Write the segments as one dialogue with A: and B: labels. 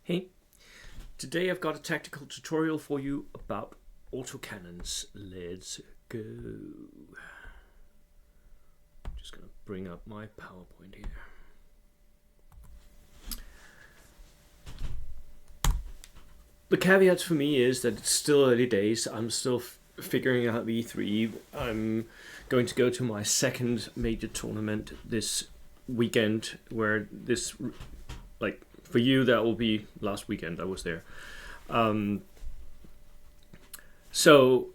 A: Hey, today I've got a tactical tutorial for you about autocannons. Let's go. Just gonna bring up my PowerPoint here. The caveat for me is that it's still early days. I'm still figuring out the E3. I'm going to go to my second major tournament this weekend, where this, like, for you, that will be last weekend. I was there. So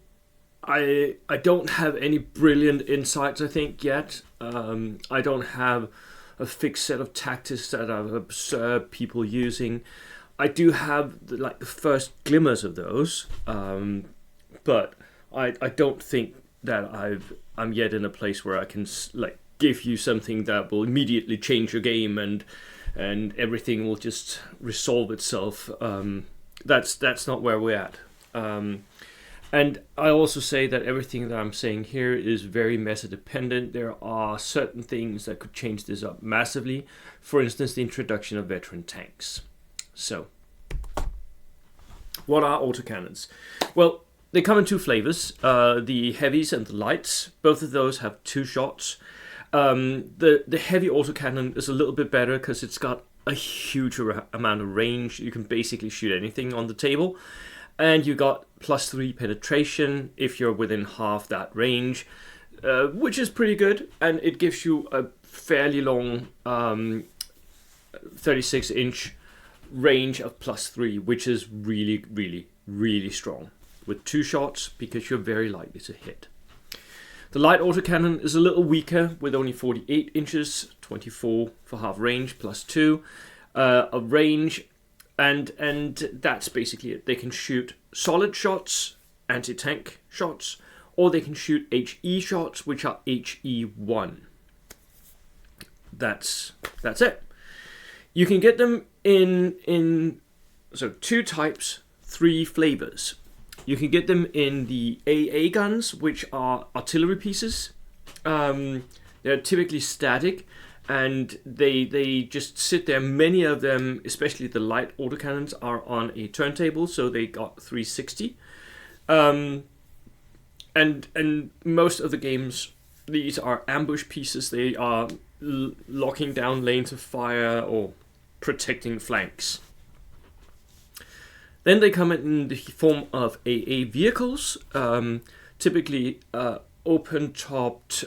A: I don't have any brilliant insights, I think, yet. I don't have a fixed set of tactics that I've observed people using. I do have the first glimmers of those, but I don't think that I'm yet in a place where I can give you something that will immediately change your game and everything will just resolve itself. That's not where we're at. And I also say that everything that I'm saying here is very meta dependent. There are certain things that could change this up massively. For instance, the introduction of veteran tanks. So, what are autocannons? Well, they come in two flavors, the heavies and the lights. Both of those have two shots. The heavy autocannon is a little bit better because it's got a huge amount of range. You can basically shoot anything on the table. And you got +3 penetration if you're within half that range, which is pretty good. And it gives you a fairly long 36-inch range of +3, which is really, really, really strong with two shots because you're very likely to hit. The light autocannon is a little weaker with only 48 inches, 24 for half range, +2 of range, and that's basically it. They can shoot solid shots, anti-tank shots, or they can shoot HE shots, which are HE1. That's it. You can get them in two types, 3 flavors. You can get them in the AA guns, which are artillery pieces. They're typically static, and they just sit there. Many of them, especially the light autocannons, are on a turntable, so they got 360. And most of the games, these are ambush pieces. They are locking down lanes of fire or protecting flanks. Then they come in the form of AA vehicles, typically open-topped,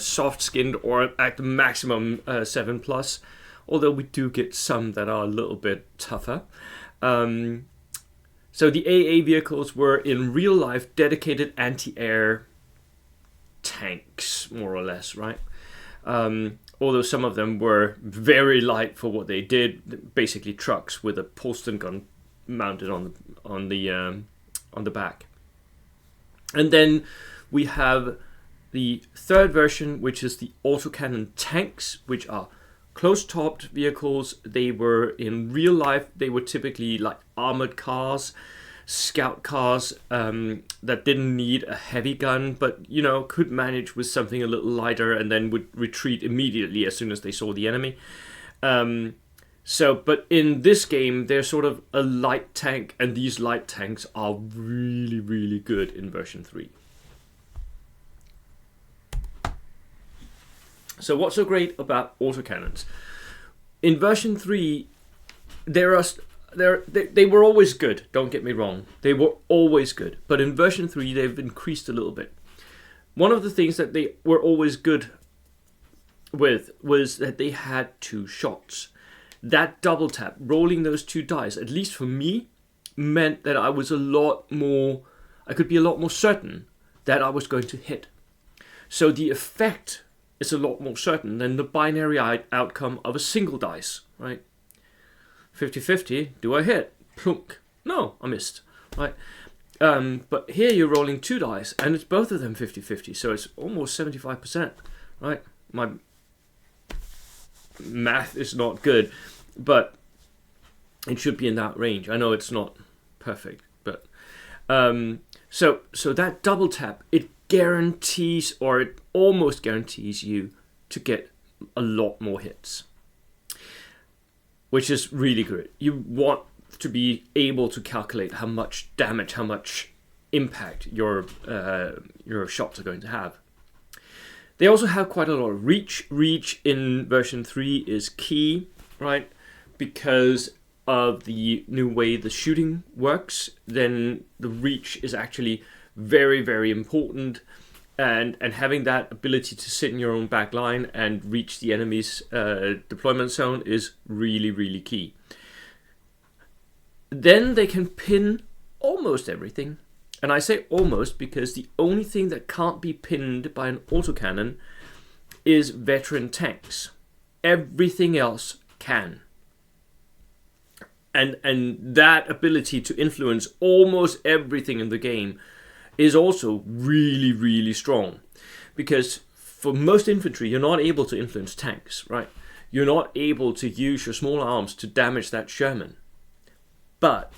A: soft-skinned, or at the maximum 7+, although we do get some that are a little bit tougher. So the AA vehicles were in real life dedicated anti-air tanks, more or less, right? Although some of them were very light for what they did, basically trucks with a Polston gun mounted on the back. And then we have the third version, which is the autocannon tanks, which are close-topped vehicles. They were in real life, they were typically like armored cars, scout cars that didn't need a heavy gun, but could manage with something a little lighter and then would retreat immediately as soon as they saw the enemy. But in this game, they're sort of a light tank, and these light tanks are really, really good in version 3. So what's so great about autocannons? In version 3, they were always good, don't get me wrong. They were always good. But in version 3, they've increased a little bit. One of the things that they were always good with was that they had 2 shots. That double tap, rolling those 2 dice, at least for me, meant that I could be a lot more certain that I was going to hit. So the effect is a lot more certain than the binary outcome of a single dice, right? 50-50, do I hit? Plunk. No, I missed, right? But here you're rolling 2 dice, and it's both of them 50-50, so it's almost 75%, right? My math is not good, but it should be in that range. I know it's not perfect, but so that double tap, it guarantees, or it almost guarantees you to get a lot more hits, which is really good. You want to be able to calculate how much damage, how much impact your shots are going to have. They also have quite a lot of reach. Reach in version 3 is key, right? Because of the new way the shooting works, then the reach is actually very, very important. And having that ability to sit in your own back line and reach the enemy's deployment zone is really, really key. Then they can pin almost everything. And I say almost because the only thing that can't be pinned by an autocannon is veteran tanks. Everything else can. And that ability to influence almost everything in the game is also really, really strong. Because for most infantry, you're not able to influence tanks, right? You're not able to use your small arms to damage that Sherman. But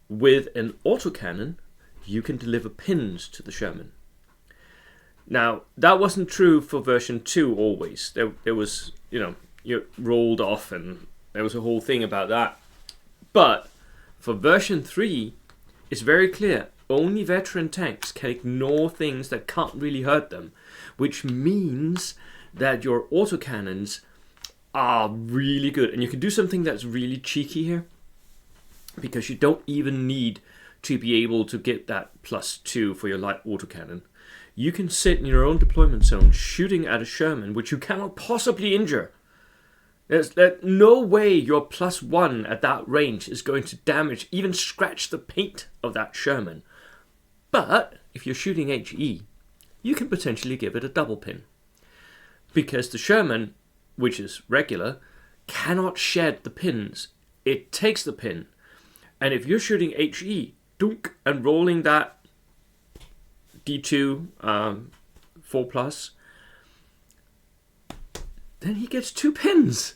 A: with an autocannon, you can deliver pins to the Sherman. Now, that wasn't true for version 2 always. There was, you rolled off and there was a whole thing about that. But for version 3, it's very clear. Only veteran tanks can ignore things that can't really hurt them. Which means that your autocannons are really good. And you can do something that's really cheeky here. Because you don't even need to be able to get that +2 for your light autocannon. You can sit in your own deployment zone shooting at a Sherman, which you cannot possibly injure. There's no way your +1 at that range is going to damage, even scratch the paint of that Sherman. But if you're shooting HE, you can potentially give it a double pin. Because the Sherman, which is regular, cannot shed the pins. It takes the pin. And if you're shooting HE, dunk, and rolling that D2 4+, then he gets 2 pins.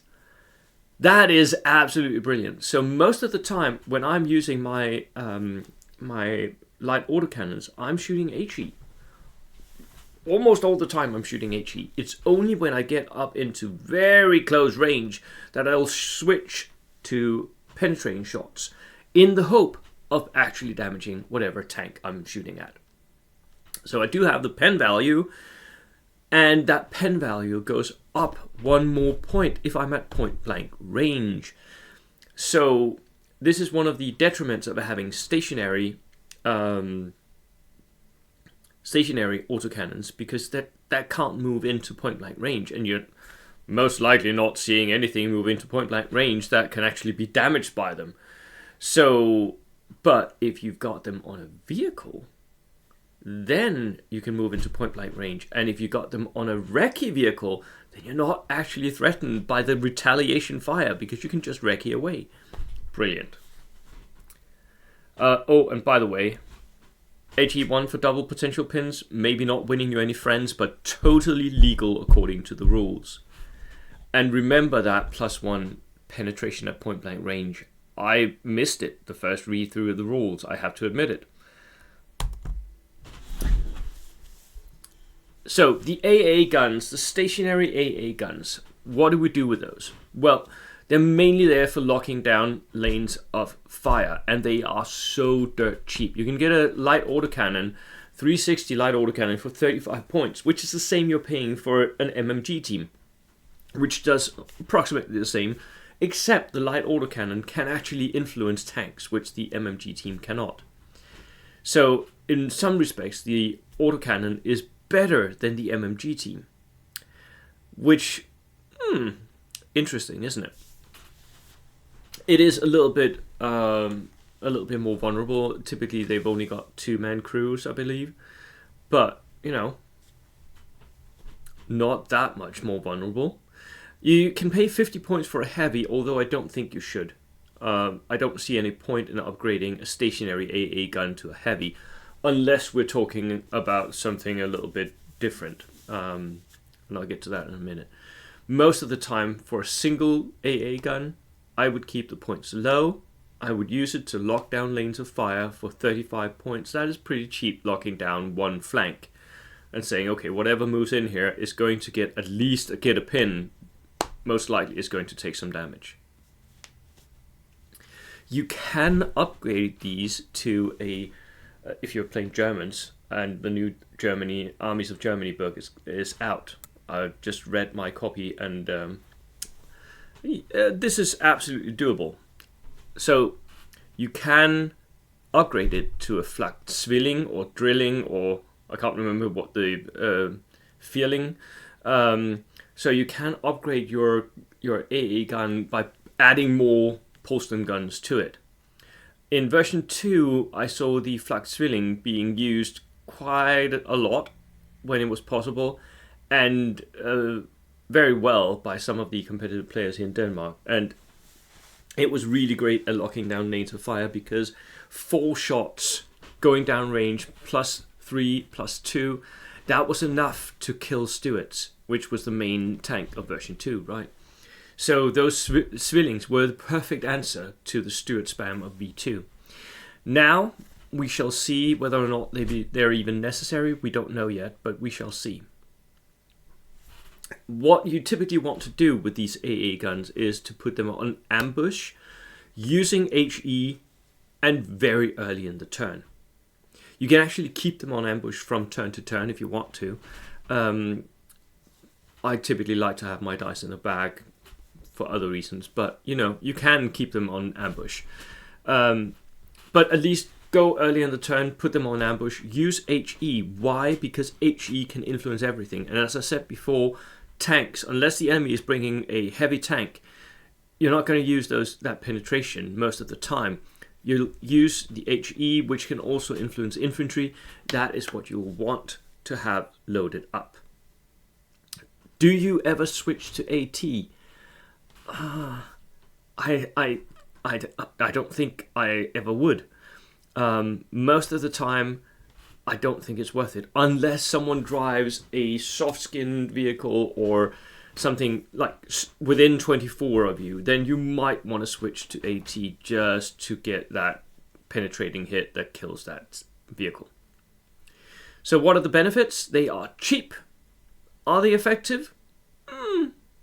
A: That is absolutely brilliant. So most of the time when I'm using my my light autocannons, I'm shooting HE. Almost all the time I'm shooting HE. It's only when I get up into very close range that I'll switch to penetrating shots in the hope of actually damaging whatever tank I'm shooting at. So I do have the pen value, and that pen value goes up 1 more point if I'm at point blank range. So this is one of the detriments of having stationary autocannons, because that can't move into point blank range, and you're most likely not seeing anything move into point blank range that can actually be damaged by them. So, but if you've got them on a vehicle, then you can move into point blank range. And if you got them on a recce vehicle, then you're not actually threatened by the retaliation fire, because you can just recce away. Brilliant. Oh, and by the way, HE1 for double potential pins, maybe not winning you any friends, but totally legal according to the rules. And remember that +1 penetration at point blank range. I missed it the first read through of the rules, I have to admit it. So the AA guns, the stationary AA guns, what do we do with those? Well, they're mainly there for locking down lanes of fire, and they are so dirt cheap. You can get a light autocannon, 360 light autocannon for 35 points, which is the same you're paying for an MMG team, which does approximately the same, except the light autocannon can actually influence tanks, which the MMG team cannot. So in some respects, the autocannon is better than the MMG team, which, interesting, isn't it? It is a little bit more vulnerable. Typically, they've only got 2-man crews, I believe, but not that much more vulnerable. You can pay 50 points for a heavy, although I don't think you should. I don't see any point in upgrading a stationary AA gun to a heavy, unless we're talking about something a little bit different. And I'll get to that in a minute. Most of the time, for a single AA gun, I would keep the points low. I would use it to lock down lanes of fire for 35 points. That is pretty cheap, locking down one flank and saying, okay, whatever moves in here is going to get at least a pin. Most likely is going to take some damage. You can upgrade these to a, if you're playing Germans, and the new Germany Armies of Germany book is out. I just read my copy, and this is absolutely doable. So you can upgrade it to a flak zwilling or drilling, or I can't remember what the feeling. So you can upgrade your AA gun by adding more Polston guns to it. In version 2, I saw the flak zwilling being used quite a lot when it was possible, and very well by some of the competitive players here in Denmark. And it was really great at locking down lanes of fire, because 4 shots going down range plus 3 plus 2, that was enough to kill Stuarts, which was the main tank of version 2, right? So those Zwillings were the perfect answer to the Stuart spam of V2. Now we shall see whether or not they're even necessary. We don't know yet, but we shall see. What you typically want to do with these AA guns is to put them on ambush using HE and very early in the turn. You can actually keep them on ambush from turn to turn if you want to. I typically like to have my dice in a bag for other reasons, but you can keep them on ambush. But at least go early in the turn, put them on ambush, use HE. Why? Because HE can influence everything. And as I said before, tanks, unless the enemy is bringing a heavy tank, you're not going to use that penetration most of the time. You'll use the HE, which can also influence infantry. That is what you want to have loaded up. Do you ever switch to AT? I don't think I ever would. Most of the time, I don't think it's worth it, unless someone drives a soft-skinned vehicle or something like within 24 of you. Then you might want to switch to AT just to get that penetrating hit that kills that vehicle. So what are the benefits? They are cheap. Are they effective?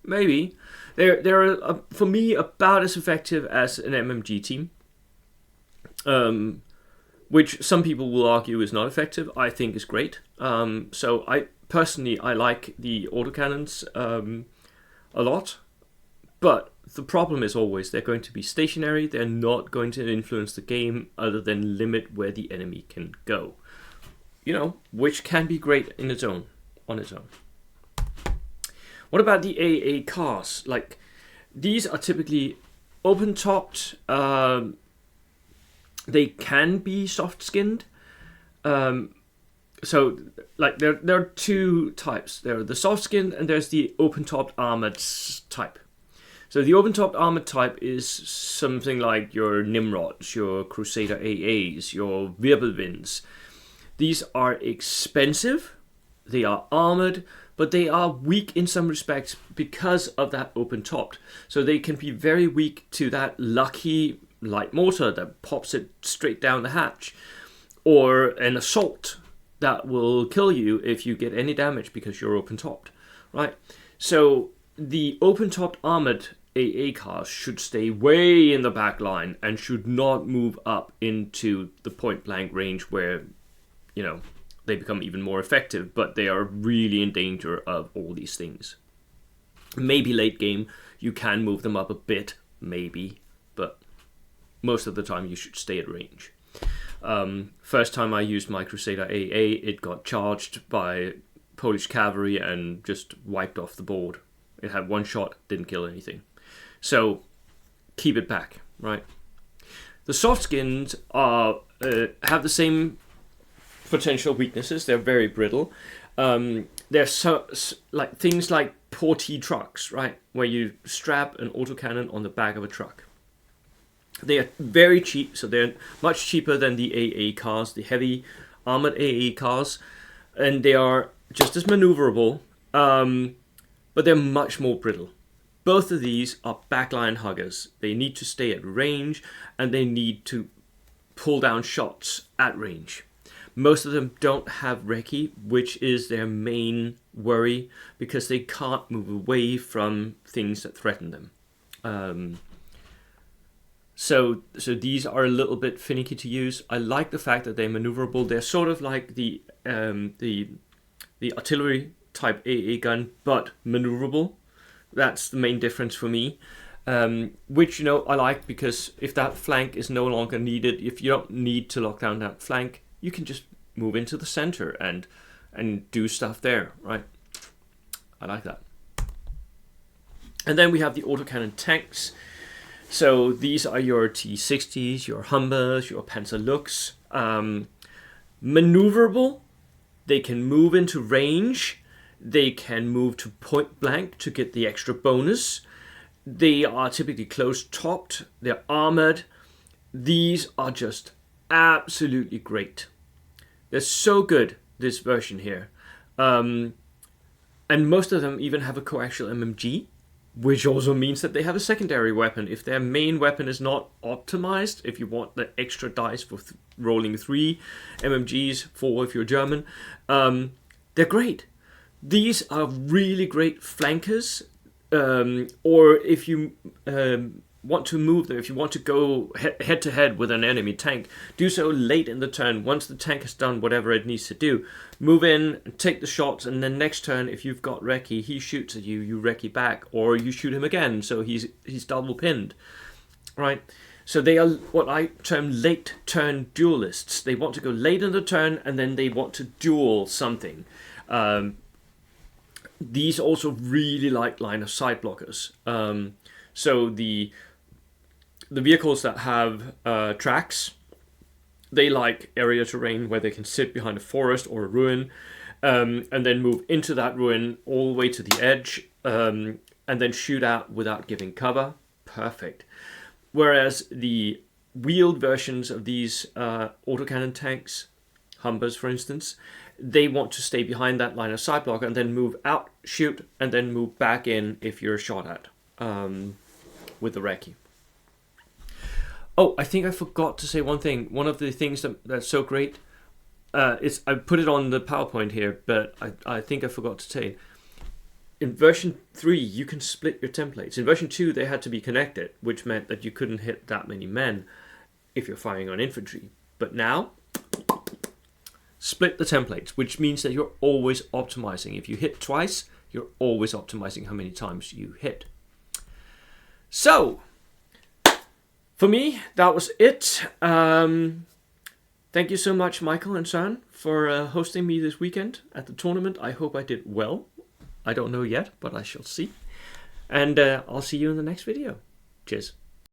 A: Maybe. They're for me about as effective as an MMG team, which some people will argue is not effective. I think is great. So I personally like the autocannons a lot, but the problem is always they're going to be stationary. They're not going to influence the game other than limit where the enemy can go. Which can be great on its own. What about the AA cars? Like, these are typically open-topped. They can be soft-skinned. So, like, there are 2 types. There are the soft-skinned and there's the open-topped armored type. So the open-topped armored type is something like your Nimrods, your Crusader AAs, your Wirbelwinds. These are expensive. They are armored, but they are weak in some respects because of that open-topped. So they can be very weak to that lucky light mortar that pops it straight down the hatch, or an assault that will kill you if you get any damage because you're open-topped, right? So the open-topped armored AA cars should stay way in the back line and should not move up into the point-blank range where, they become even more effective, but they are really in danger of all these things. Maybe late game, you can move them up a bit, maybe, but most of the time you should stay at range. First time I used my Crusader AA, it got charged by Polish cavalry and just wiped off the board. It had 1 shot, didn't kill anything. So keep it back, right? The soft skins have the same potential weaknesses. They're very brittle. They're like things like portee trucks, right? Where you strap an autocannon on the back of a truck. They are very cheap, so they're much cheaper than the AA cars, the heavy armored AA cars, and they are just as maneuverable, but they're much more brittle. Both of these are backline huggers. They need to stay at range, and they need to pull down shots at range. Most of them don't have recce, which is their main worry, because they can't move away from things that threaten them. So these are a little bit finicky to use. I like the fact that they're maneuverable. They're sort of like the artillery type AA gun, but maneuverable. That's the main difference for me. Which, you know, I like, because if that flank is no longer needed, if you don't need to lock down that flank, you can just move into the center and do stuff there, right? I like that. And then we have the autocannon tanks. So these are your T60s, your Humbers, your Panzer Lux. Maneuverable. They can move into range. They can move to point blank to get the extra bonus. They are typically close-topped. They're armored. These are just absolutely great. They're so good, this version here. And most of them even have a coaxial MMG, which also means that they have a secondary weapon. If their main weapon is not optimized, if you want the extra dice for rolling 3 MMGs, 4 if you're German, they're great. These are really great flankers, or if you want to move them, if you want to go head to head with an enemy tank, do so late in the turn. Once the tank has done whatever it needs to do, move in, take the shots, and then next turn, if you've got recce, he shoots at you, you recce back, or you shoot him again, so he's double pinned, right? So they are what I term late turn duelists. They want to go late in the turn, and then they want to duel something. These also really like line of sight blockers. So the vehicles that have tracks, they like area terrain where they can sit behind a forest or a ruin, and then move into that ruin all the way to the edge, and then shoot out without giving cover. Perfect. Whereas the wheeled versions of these autocannon tanks, Humbers for instance, they want to stay behind that line of sight blocker and then move out, shoot, and then move back in if you're shot at with the recce. Oh, I think I forgot to say one thing. One of the things that's so great is, I put it on the PowerPoint here, but I think I forgot to say, in version 3, you can split your templates. In version 2, they had to be connected, which meant that you couldn't hit that many men if you're firing on infantry. But now, split the templates, which means that you're always optimizing. If you hit twice, you're always optimizing how many times you hit. So, for me, that was it. Thank you so much, Michael and Søren, for hosting me this weekend at the tournament. I hope I did well. I don't know yet, but I shall see. And I'll see you in the next video. Cheers.